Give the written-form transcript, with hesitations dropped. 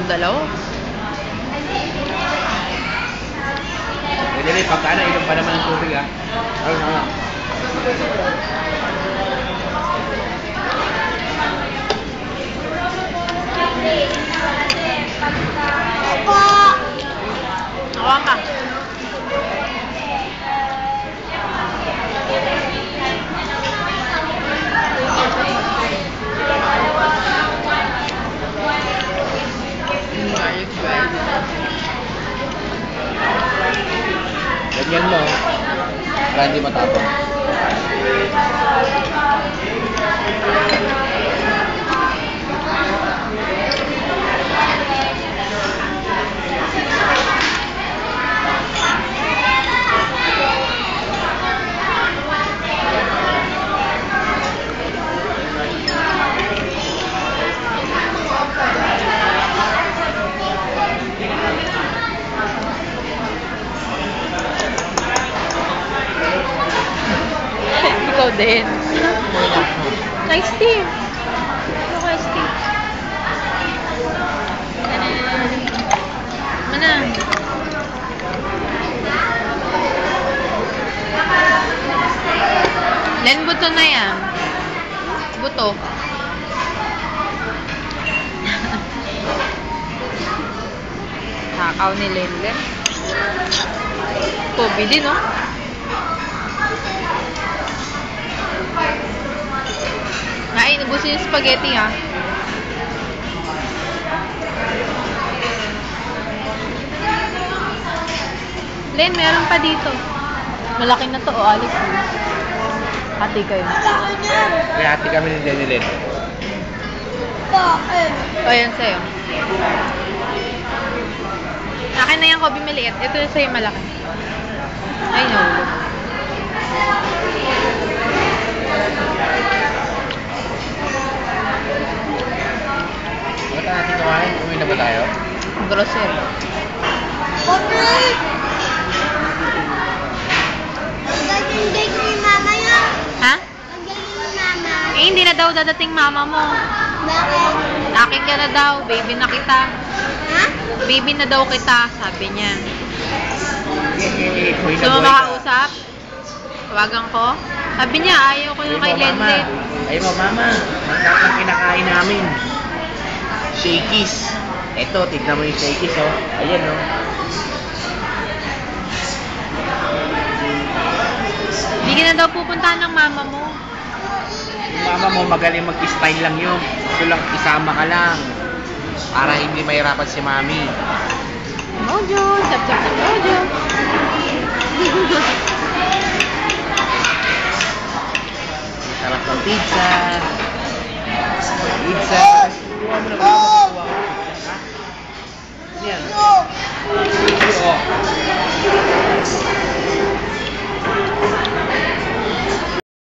dalawa. Pwede rin, pagkana, inom pa naman ng tubig ha. Ayun na. Nakuha ka. Ganyan mo, para hindi matapon. Ikaw din. Nice team. Nice team. Mana? Len, buto na yan. Buto. Hakaw ni Len. Pobi din, no? Ay, nabusin yung spaghetti, ha? Len, meron pa dito. Malaki na to, Alex. Hati kayo. May hati kami ni Jenny Len. O, yan sa'yo. Akin na yung Kobe maliit. Ito yung sa'yo malaki. Ay, nahulog. Ba't natin kumain? Uwi na ba tayo? Grocery. Ha? Eh, hindi na daw dadating mama mo. Akin ka na daw. Baby na kita. Baby na daw kita, sabi niya. Gusto mo makausap? Tawagan ko? Sabi niya, ayaw ko yung kay Lenlen. Ayaw mo, mama. Masarap ang kinakain namin. Shakies. Eto, tignan mo yung shakies, oh. Ayan, oh. Hindi ka na daw pupuntahan ng mama mo. Yung mama mo, magaling mag-style lang yun. Gusto lang, isama ka lang. Para hindi mahirapan si mami. Mojo! Sap-sap sa Mojo! Sarap ng pizza. Pizza. Kuha mo na ba? Kuha mo. Yan. Oh.